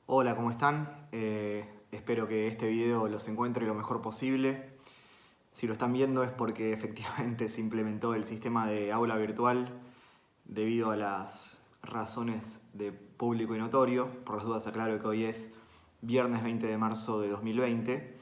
Hola, ¿cómo están? Espero que este video los encuentre lo mejor posible. Si lo están viendo es porque efectivamente se implementó el sistema de aula virtual debido a las razones de público y notorio. Por las dudas aclaro que hoy es viernes 20 de marzo de 2020.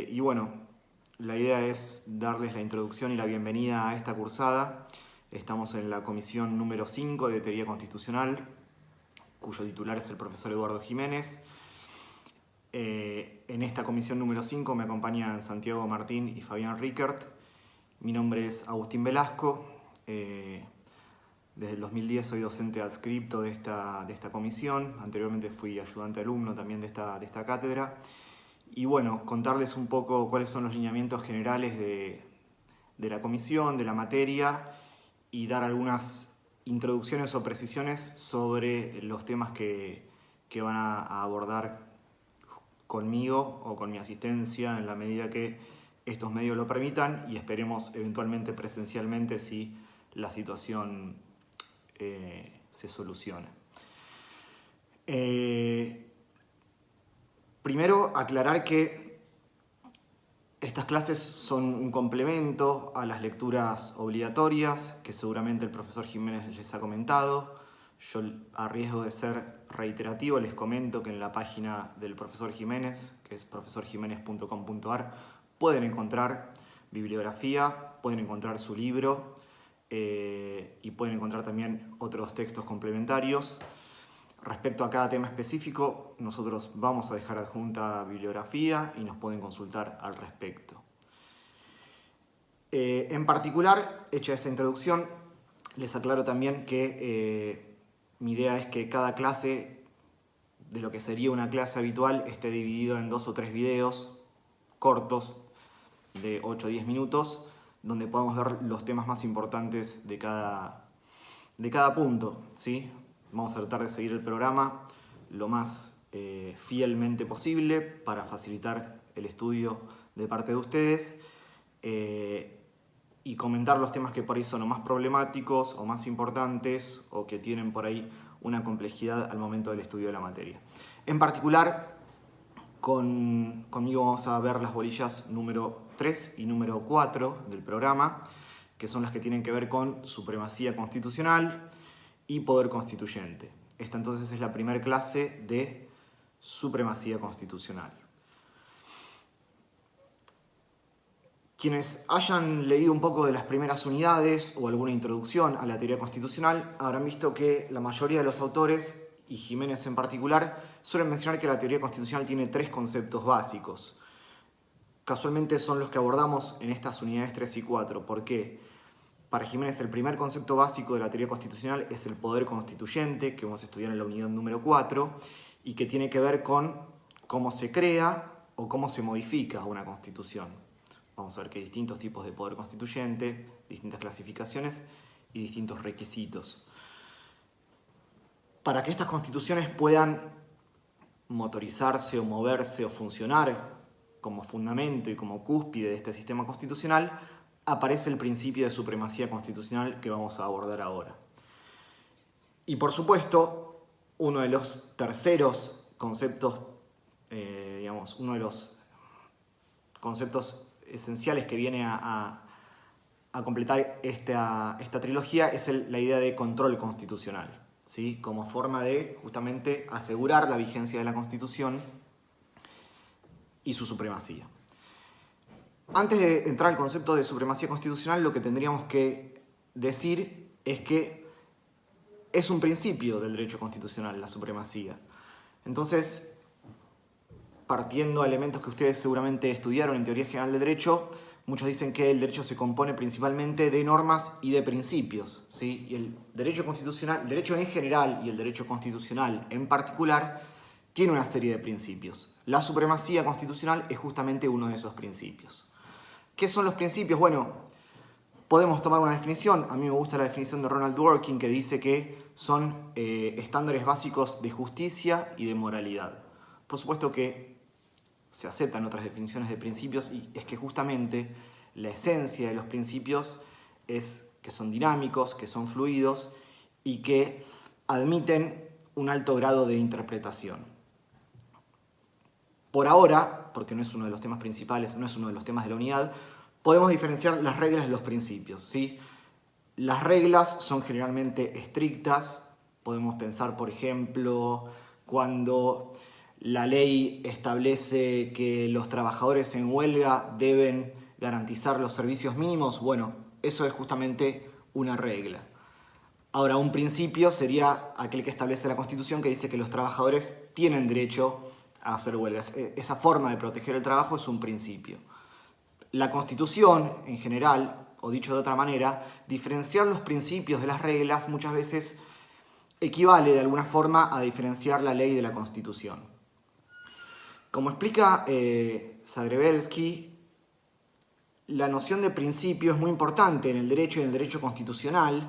Y bueno, la idea es darles la introducción y la bienvenida a esta cursada. Estamos en la comisión número 5 de Teoría Constitucional, cuyo titular es el profesor Eduardo Jiménez. En esta comisión número 5 me acompañan Santiago Martín y Fabián Rickert. Mi nombre es Agustín Velasco. Desde el 2010 soy docente adscripto de esta comisión. Anteriormente fui ayudante alumno también de esta cátedra. Y bueno, contarles un poco cuáles son los lineamientos generales de la comisión, de la materia, y dar algunas introducciones o precisiones sobre los temas que van a abordar conmigo o con mi asistencia en la medida que estos medios lo permitan, y esperemos eventualmente presencialmente si la situación se soluciona. Primero, aclarar que estas clases son un complemento a las lecturas obligatorias que seguramente el profesor Jiménez les ha comentado. Yo, a riesgo de ser reiterativo, les comento que en la página del profesor Jiménez, que es profesorjimenez.com.ar, pueden encontrar bibliografía, pueden encontrar su libro y pueden encontrar también otros textos complementarios. Respecto a cada tema específico, nosotros vamos a dejar adjunta bibliografía y nos pueden consultar al respecto. En particular, hecha esa introducción, les aclaro también que mi idea es que cada clase, de lo que sería una clase habitual, esté dividido en 2 o 3 videos cortos de 8 o 10 minutos, donde podamos ver los temas más importantes de cada punto, ¿sí? Vamos a tratar de seguir el programa lo más fielmente posible para facilitar el estudio de parte de ustedes y comentar los temas que por ahí son o más problemáticos o más importantes o que tienen por ahí una complejidad al momento del estudio de la materia. En particular, conmigo vamos a ver las bolillas número 3 y número 4 del programa, que son las que tienen que ver con supremacía constitucional y poder constituyente. Esta entonces es la primera clase de supremacía constitucional. Quienes hayan leído un poco de las primeras unidades o alguna introducción a la teoría constitucional habrán visto que la mayoría de los autores, y Jiménez en particular, suelen mencionar que la teoría constitucional tiene 3 conceptos básicos. Casualmente son los que abordamos en estas unidades 3 y 4. ¿Por qué? Para Jiménez el primer concepto básico de la teoría constitucional es el poder constituyente, que vamos a estudiar en la unidad número 4, y que tiene que ver con cómo se crea o cómo se modifica una constitución. Vamos a ver que hay distintos tipos de poder constituyente, distintas clasificaciones y distintos requisitos. Para que estas constituciones puedan motorizarse o moverse o funcionar como fundamento y como cúspide de este sistema constitucional, aparece el principio de supremacía constitucional que vamos a abordar ahora. Y por supuesto, uno de los terceros conceptos, uno de los conceptos esenciales que viene a completar esta trilogía es la idea de control constitucional, ¿sí? Como forma de justamente asegurar la vigencia de la Constitución y su supremacía. Antes de entrar al concepto de supremacía constitucional, lo que tendríamos que decir es que es un principio del derecho constitucional, la supremacía. Entonces, partiendo de elementos que ustedes seguramente estudiaron en Teoría General del Derecho, muchos dicen que el derecho se compone principalmente de normas y de principios, ¿sí? Y el derecho constitucional, el derecho en general y el derecho constitucional en particular, tiene una serie de principios. La supremacía constitucional es justamente uno de esos principios. ¿Qué son los principios? Bueno, podemos tomar una definición. A mí me gusta la definición de Ronald Dworkin, que dice que son estándares básicos de justicia y de moralidad. Por supuesto que se aceptan otras definiciones de principios, y es que justamente la esencia de los principios es que son dinámicos, que son fluidos y que admiten un alto grado de interpretación. Por ahora, porque no es uno de los temas principales, no es uno de los temas de la unidad, podemos diferenciar las reglas de los principios, ¿sí? Las reglas son generalmente estrictas. Podemos pensar, por ejemplo, cuando la ley establece que los trabajadores en huelga deben garantizar los servicios mínimos. Bueno, eso es justamente una regla. Ahora, un principio sería aquel que establece la Constitución, que dice que los trabajadores tienen derecho a hacer huelgas. Esa forma de proteger el trabajo es un principio. La Constitución, en general, o dicho de otra manera, diferenciar los principios de las reglas muchas veces equivale de alguna forma a diferenciar la ley de la Constitución. Como explica Zagrebelsky, la noción de principio es muy importante en el derecho y en el derecho constitucional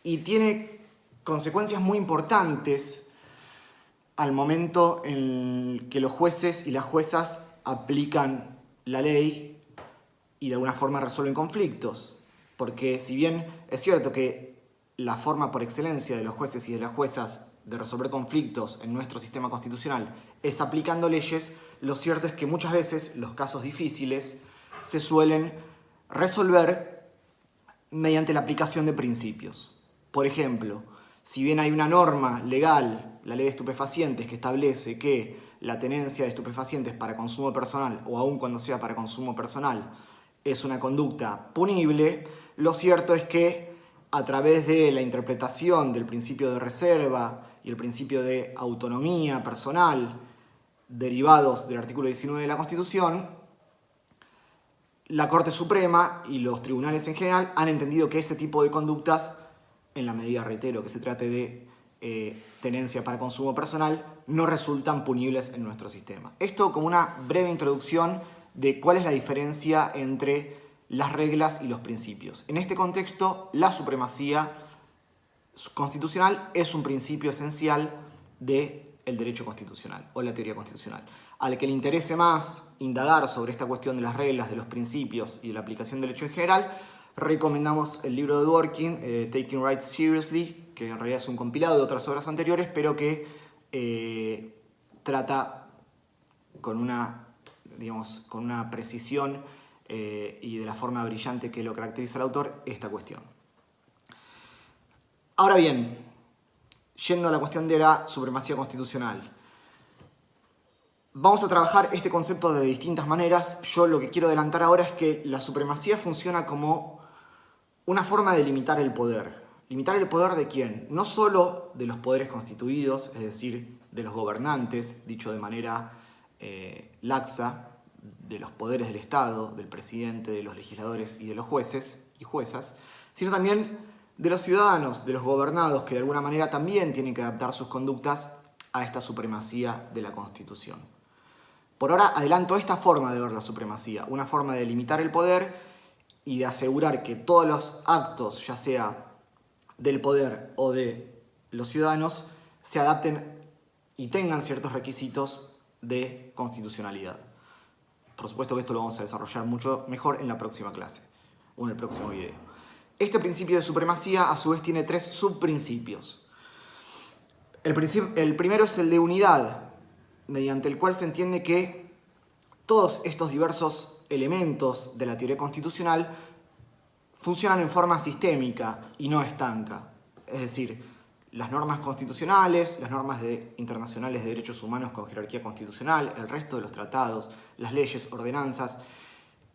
y tiene consecuencias muy importantes al momento en que los jueces y las juezas aplican la ley y de alguna forma resuelven conflictos. Porque si bien es cierto que la forma por excelencia de los jueces y de las juezas de resolver conflictos en nuestro sistema constitucional es aplicando leyes, lo cierto es que muchas veces los casos difíciles se suelen resolver mediante la aplicación de principios. Por ejemplo, si bien hay una norma legal, la ley de estupefacientes, que establece que la tenencia de estupefacientes para consumo personal, o aun cuando sea para consumo personal, es una conducta punible, lo cierto es que a través de la interpretación del principio de reserva y el principio de autonomía personal derivados del artículo 19 de la Constitución, la Corte Suprema y los tribunales en general han entendido que ese tipo de conductas, en la medida, reitero, que se trate de tenencia para consumo personal, no resultan punibles en nuestro sistema. Esto como una breve introducción de cuál es la diferencia entre las reglas y los principios. En este contexto, la supremacía constitucional es un principio esencial del derecho constitucional o la teoría constitucional. Al que le interese más indagar sobre esta cuestión de las reglas, de los principios y de la aplicación del derecho en general, recomendamos el libro de Dworkin, Taking Rights Seriously, que en realidad es un compilado de otras obras anteriores, pero que trata con una precisión y de la forma brillante que lo caracteriza al autor esta cuestión. Ahora bien, yendo a la cuestión de la supremacía constitucional, vamos a trabajar este concepto de distintas maneras. Yo lo que quiero adelantar ahora es que la supremacía funciona como una forma de limitar el poder. ¿Limitar el poder de quién? No solo de los poderes constituidos, es decir, de los gobernantes, dicho de manera laxa, de los poderes del Estado, del presidente, de los legisladores y de los jueces y juezas, sino también de los ciudadanos, de los gobernados, que de alguna manera también tienen que adaptar sus conductas a esta supremacía de la Constitución. Por ahora adelanto esta forma de ver la supremacía, una forma de limitar el poder y de asegurar que todos los actos, ya sea del poder o de los ciudadanos, se adapten y tengan ciertos requisitos de constitucionalidad. Por supuesto que esto lo vamos a desarrollar mucho mejor en la próxima clase o en el próximo video. Este principio de supremacía a su vez tiene tres subprincipios. El primero es el de unidad, mediante el cual se entiende que todos estos diversos elementos de la teoría constitucional funcionan en forma sistémica y no estanca. Es decir, las normas constitucionales, las normas internacionales de derechos humanos con jerarquía constitucional, el resto de los tratados, las leyes, ordenanzas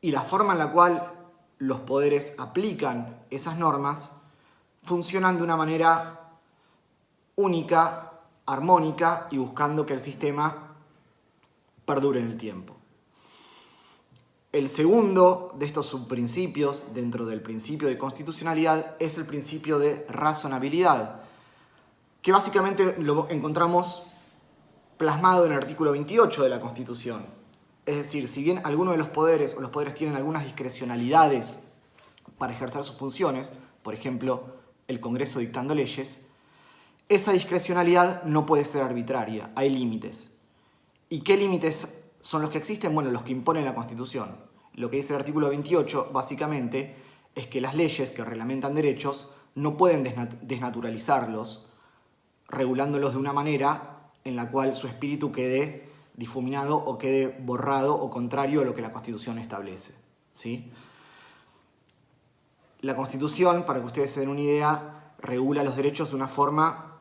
y la forma en la cual los poderes aplican esas normas funcionan de una manera única, armónica y buscando que el sistema perdure en el tiempo. El segundo de estos subprincipios dentro del principio de constitucionalidad es el principio de razonabilidad, que básicamente lo encontramos plasmado en el artículo 28 de la Constitución. Es decir, si bien algunos de los poderes o los poderes tienen algunas discrecionalidades para ejercer sus funciones, por ejemplo, el Congreso dictando leyes, esa discrecionalidad no puede ser arbitraria, hay límites. ¿Y qué límites son los que existen? Bueno, los que impone la Constitución. Lo que dice el artículo 28, básicamente, es que las leyes que reglamentan derechos no pueden desnaturalizarlos regulándolos de una manera en la cual su espíritu quede difuminado o quede borrado o contrario a lo que la Constitución establece, ¿sí? La Constitución, para que ustedes se den una idea, regula los derechos de una forma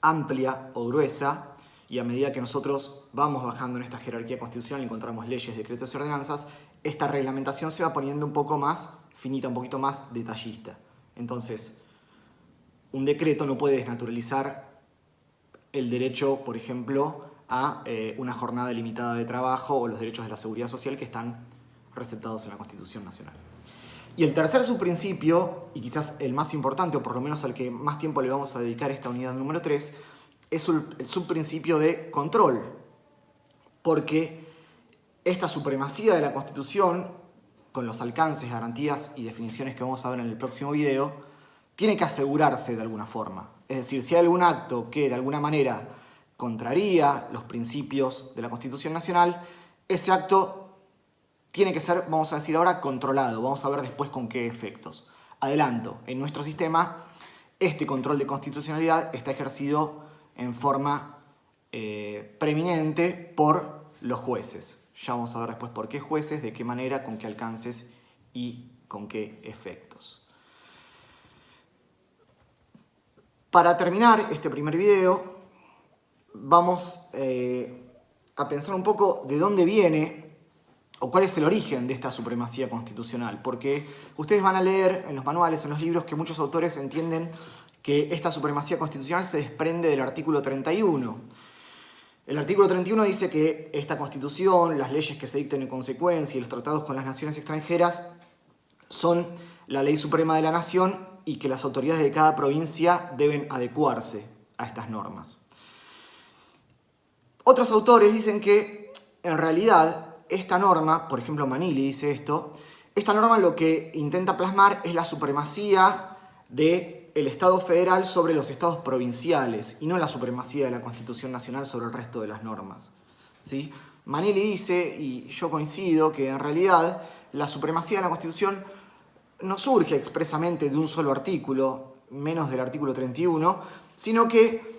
amplia o gruesa, y a medida que nosotros vamos bajando en esta jerarquía constitucional y encontramos leyes, decretos y ordenanzas, esta reglamentación se va poniendo un poco más finita, un poquito más detallista. Entonces, un decreto no puede desnaturalizar el derecho, por ejemplo, a una jornada limitada de trabajo o los derechos de la seguridad social que están receptados en la Constitución Nacional. Y el tercer subprincipio, y quizás el más importante, o por lo menos al que más tiempo le vamos a dedicar a esta unidad número 3, es el subprincipio de control. Porque esta supremacía de la Constitución, con los alcances, garantías y definiciones que vamos a ver en el próximo video, tiene que asegurarse de alguna forma. Es decir, si hay algún acto que de alguna manera contraría los principios de la Constitución Nacional, ese acto tiene que ser, vamos a decir ahora, controlado. Vamos a ver después con qué efectos. Adelanto, en nuestro sistema, este control de constitucionalidad está ejercido en forma preeminente por los jueces. Ya vamos a ver después por qué jueces, de qué manera, con qué alcances y con qué efectos. Para terminar este primer video, vamos a pensar un poco de dónde viene o cuál es el origen de esta supremacía constitucional. Porque ustedes van a leer en los manuales, en los libros, que muchos autores entienden que esta supremacía constitucional se desprende del artículo 31. El artículo 31 dice que esta Constitución, las leyes que se dicten en consecuencia y los tratados con las naciones extranjeras son la ley suprema de la nación y que las autoridades de cada provincia deben adecuarse a estas normas. Otros autores dicen que, en realidad, esta norma, por ejemplo Manili dice esto, esta norma lo que intenta plasmar es la supremacía del Estado federal sobre los estados provinciales y no la supremacía de la Constitución Nacional sobre el resto de las normas, ¿sí? Manili dice, y yo coincido, que en realidad la supremacía de la Constitución no surge expresamente de un solo artículo, menos del artículo 31, sino que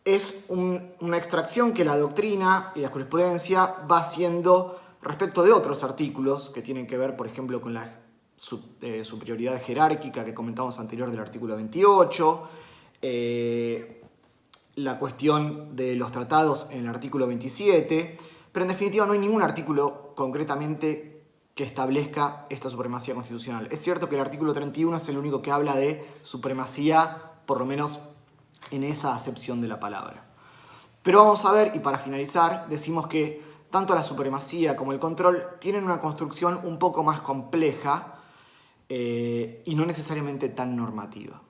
es una extracción que la doctrina y la jurisprudencia va haciendo respecto de otros artículos que tienen que ver, por ejemplo, con la superioridad jerárquica que comentamos anterior del artículo 28, la cuestión de los tratados en el artículo 27, pero en definitiva no hay ningún artículo concretamente que establezca esta supremacía constitucional. Es cierto que el artículo 31 es el único que habla de supremacía, por lo menos en esa acepción de la palabra. Pero vamos a ver, y para finalizar, decimos que tanto la supremacía como el control tienen una construcción un poco más compleja y no necesariamente tan normativa.